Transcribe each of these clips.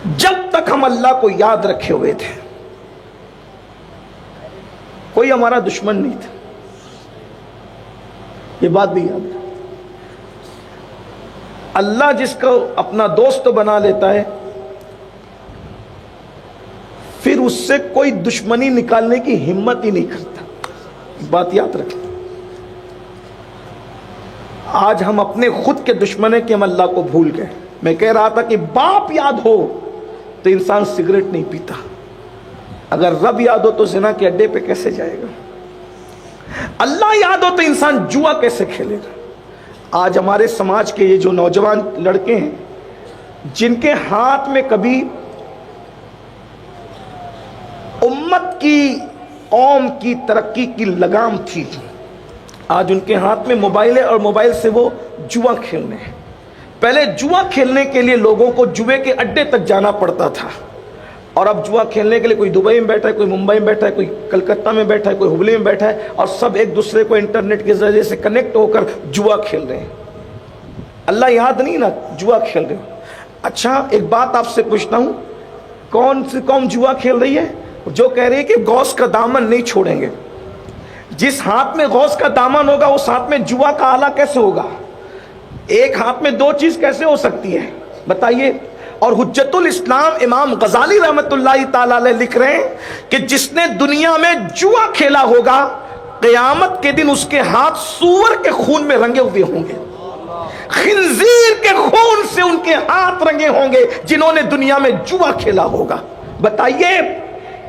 جب تک ہم اللہ کو یاد رکھے ہوئے تھے کوئی ہمارا دشمن نہیں تھا. یہ بات بھی یاد ہے. اللہ جس کو اپنا دوست بنا لیتا ہے پھر اس سے کوئی دشمنی نکالنے کی ہمت ہی نہیں کرتا. بات یاد رکھیں. آج ہم اپنے خود کے دشمن ہیں کہ ہم اللہ کو بھول گئے. میں کہہ رہا تھا کہ باپ یاد ہو تو انسان سگریٹ نہیں پیتا, اگر رب یاد ہو تو زنا کے اڈے پہ کیسے جائے گا, اللہ یاد ہو تو انسان جوا کیسے کھیلے گا. آج ہمارے سماج کے یہ جو نوجوان لڑکے ہیں جن کے ہاتھ میں کبھی امت کی قوم کی ترقی کی لگام تھی, آج ان کے ہاتھ میں موبائل ہے اور موبائل سے وہ جوا کھیلنے ہیں. پہلے جوا کھیلنے کے لیے لوگوں کو جوے کے اڈے تک جانا پڑتا تھا, اور اب جوا کھیلنے کے لیے کوئی دبئی میں بیٹھا ہے, کوئی ممبئی میں بیٹھا ہے, کوئی کلکتہ میں بیٹھا ہے, کوئی ہبلی میں بیٹھا ہے, اور سب ایک دوسرے کو انٹرنیٹ کے ذریعے سے کنیکٹ ہو کر جوا کھیل رہے ہیں. اللہ یاد نہیں نا, جوا کھیل رہے ہیں. اچھا ایک بات آپ سے پوچھتا ہوں, کون سی قوم جوا کھیل رہی ہے؟ جو کہہ رہی ہے کہ غوث کا دامن نہیں چھوڑیں گے. جس ہاتھ میں غوث کا دامن ہوگا اس ہاتھ میں جوا کا آلہ کیسے ہوگا؟ ایک ہاتھ میں دو چیز کیسے ہو سکتی ہے بتائیے. اور حجت الاسلام امام غزالی رحمت اللہ تعالی علیہ لکھ رہے ہیں کہ جس نے دنیا میں جوا کھیلا ہوگا قیامت کے دن اس کے ہاتھ سور کے خون میں رنگے ہوئے ہوں گے, خنزیر کے خون سے ان کے ہاتھ رنگے ہوں گے جنہوں نے دنیا میں جوا کھیلا ہوگا. بتائیے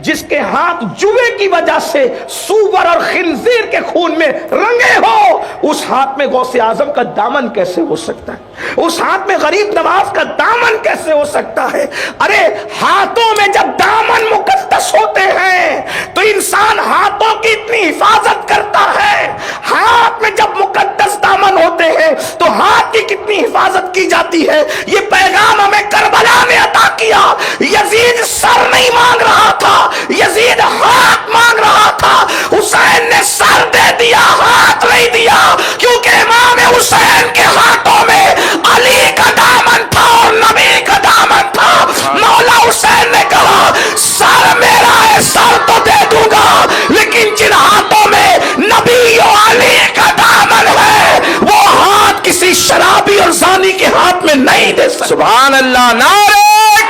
جس کے ہاتھ جوے کی وجہ سے سور اور خنزیر کے خون میں رنگے ہو, اس ہاتھ میں غوث اعظم کا دامن کیسے ہو سکتا ہے؟ اس ہاتھ میں غریب نواز کا دامن کیسے ہو سکتا ہے؟ ارے ہاتھوں میں جب دامن مقدس ہوتے ہیں تو انسان ہاتھوں کی اتنی حفاظت کرتا ہے. ہاتھ میں جب مقدس دامن ہوتے ہیں تو ہاتھ کی کتنی حفاظت کی جاتی ہے. یہ پیغام ہمیں کربلا نے عطا کیا. یزید سر نہیں مانگ رہا تھا, یزید ہاتھ مانگ رہا تھا. حسین نے سر دے دیا, ہاتھ نہیں دیا, کیونکہ امام حسین کے ہاتھوں میں علی کا دامن تھا اور نبی کا دامن تھا. مولا حسین نے کہا سر میرا ہے, سر تو دے دوں گا, لیکن جن ہاتھوں میں نبی و علی کا دامن ہے وہ ہاتھ کسی شرابی اور زانی کے ہاتھ میں نہیں دے سکتا. سبحان اللہ. نعرہ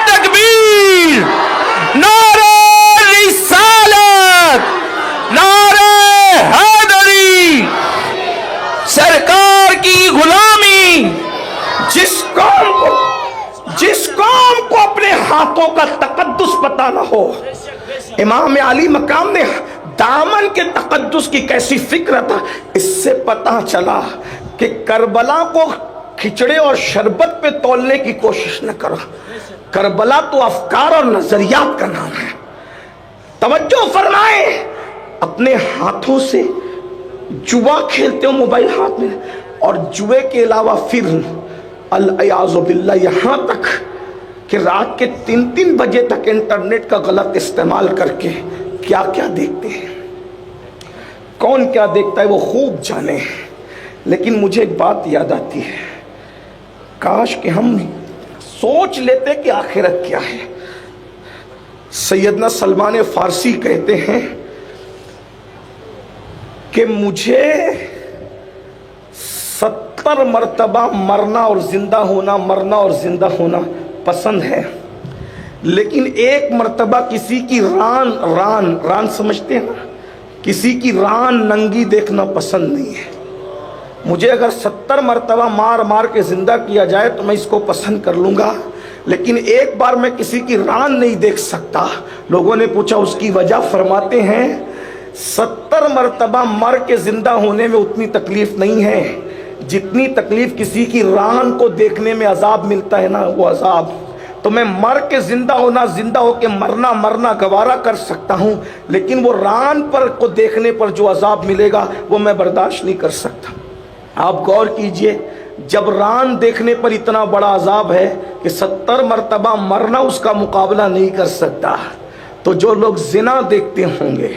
تکبیر, نعرہ رسالت, نعرہ حیدری, سرکار کی غلامی. جس قوم کو اپنے ہاتھوں کا تقدس پتہ نہ ہو, امام علی مقام نے دامن کے تقدس کی کیسی فکر تھا, اس سے پتہ چلا کہ کربلا کو کھچڑے اور شربت پہ تولنے کی کوشش نہ کرو. کربلا تو افکار اور نظریات کا نام ہے. توجہ فرمائیں, اپنے ہاتھوں سے جوا کھیلتے ہو موبائل ہاتھ میں, اور جوے کے علاوہ پھر الیاذ باللہ یہاں تک کہ رات کے 3 بجے تک انٹرنیٹ کا غلط استعمال کر کے کیا کیا دیکھتے ہیں. کون کیا دیکھتا ہے وہ خوب جانے. لیکن مجھے ایک بات یاد آتی ہے, کاش کہ ہم سوچ لیتے کہ آخرت کیا ہے. سیدنا سلمان فارسی کہتے ہیں کہ مجھے 70 مرتبہ مرنا اور زندہ ہونا, مرنا اور زندہ ہونا پسند ہے, لیکن ایک مرتبہ کسی کی ران سمجھتے ہیں نا, کسی کی ران ننگی دیکھنا پسند نہیں ہے. مجھے اگر 70 مرتبہ مار مار کے زندہ کیا جائے تو میں اس کو پسند کر لوں گا, لیکن ایک بار میں کسی کی ران نہیں دیکھ سکتا. لوگوں نے پوچھا اس کی وجہ, فرماتے ہیں 70 مرتبہ مر کے زندہ ہونے میں اتنی تکلیف نہیں ہے جتنی تکلیف کسی کی ران کو دیکھنے میں عذاب ملتا ہے نا, وہ عذاب. تو میں مر کے زندہ ہونا, زندہ ہو کے مرنا گوارا کر سکتا ہوں, لیکن وہ ران پر کو دیکھنے پر جو عذاب ملے گا وہ میں برداشت نہیں کر سکتا. آپ غور کیجئے, جب ران دیکھنے پر اتنا بڑا عذاب ہے کہ 70 مرتبہ مرنا اس کا مقابلہ نہیں کر سکتا, تو جو لوگ زنا دیکھتے ہوں گے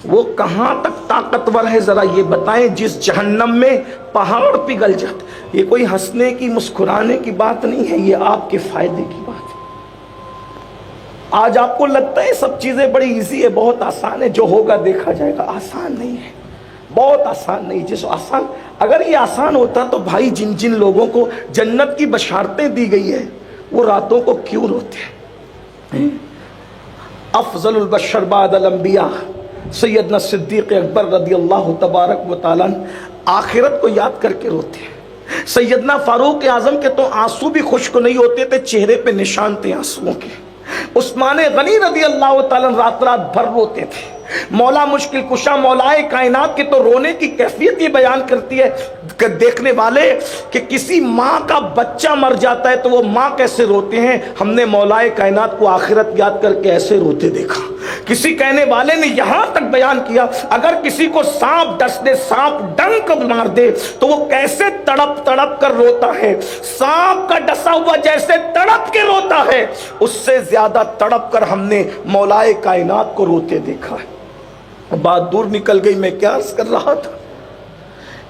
وہ کہاں تک طاقتور ہے ذرا یہ بتائیں. جس جہنم میں پہاڑ پگھل جاتے, یہ کوئی ہنسنے کی مسکرانے کی بات نہیں ہے, یہ آپ کے فائدے کی بات ہے. آج آپ کو لگتا ہے سب چیزیں بڑی ایزی ہے، بہت آسان ہے، جو ہوگا دیکھا جائے گا. آسان نہیں ہے، بہت آسان نہیں. جس آسان، اگر یہ آسان ہوتا تو بھائی جن جن لوگوں کو جنت کی بشارتیں دی گئی ہے وہ راتوں کو کیوں روتے ہیں؟ افضل البشر بعد الانبیاء سیدنا صدیق اکبر رضی اللہ تبارک و تعالیٰ آخرت کو یاد کر کے روتے ہیں. سیدنا فاروق اعظم کے تو آنسو بھی خشک نہیں ہوتے تھے، چہرے پہ نشان تھے آنسوؤں کے. عثمان غنی رضی اللہ تعالیٰ رات رات بھر روتے تھے. مولا مشکل کشا مولائے کائنات کے تو رونے کی کیفیت یہ بیان کرتی ہے کہ دیکھنے والے کہ کسی ماں کا بچہ مر جاتا ہے تو وہ ماں کیسے روتے ہیں، ہم نے مولائے کائنات کو آخرت یاد کر کے ایسے روتے دیکھا. کسی کہنے والے نے یہاں تک بیان کیا اگر کسی کو سانپ ڈس دے، سانپ ڈنک مار دے تو وہ کیسے تڑپ تڑپ کر روتا ہے. سانپ کا ڈسا ہوا جیسے تڑپ کے روتا ہے، اس سے زیادہ تڑپ کر ہم نے مولائے کائنات کو روتے دیکھا ہے. بات دور نکل گئی. میں کیا عرض کر رہا تھا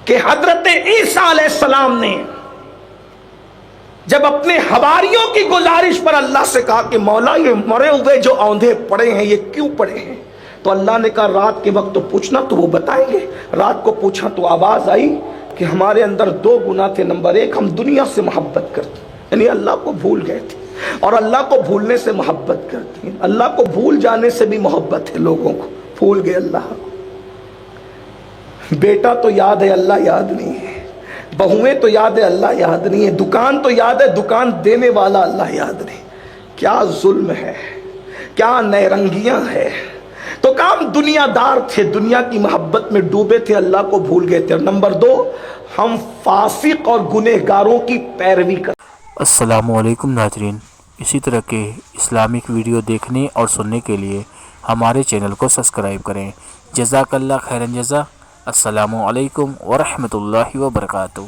کہ حضرت عیسیٰ علیہ السلام نے جب اپنے حواریوں کی گزارش پر اللہ سے کہا کہ مولا یہ مرے ہوئے جو اوندھے پڑے ہیں یہ کیوں پڑے ہیں، تو اللہ نے کہا رات کے وقت تو پوچھنا تو وہ بتائیں گے. رات کو پوچھا تو آواز آئی کہ ہمارے اندر دو گناہ تھے. نمبر ایک، ہم دنیا سے محبت کرتے، یعنی اللہ کو بھول گئے تھے، اور اللہ کو بھولنے سے محبت کرتے ہیں. اللہ کو بھول جانے سے بھی محبت ہے لوگوں کو، بھول گئے اللہ. بیٹا تو یاد ہے، اللہ یاد نہیں ہے. بہویں تو یاد ہے، اللہ یاد نہیں ہے. دکان تو یاد ہے، دکان دینے والا اللہ یاد نہیں. کیا ظلم ہے، کیا نیرنگیاں ہے. تو کام دنیا دار تھے، دنیا کی محبت میں ڈوبے تھے، اللہ کو بھول گئے تھے. اور نمبر دو، ہم فاسق اور گنہگاروں کی پیروی کرتے. السلام علیکم ناظرین، اسی طرح کے اسلامک ویڈیو دیکھنے اور سننے کے لیے ہمارے چینل کو سبسکرائب کریں. جزاک اللہ خیرن جزا. السلام علیکم ورحمۃ اللہ وبرکاتہ.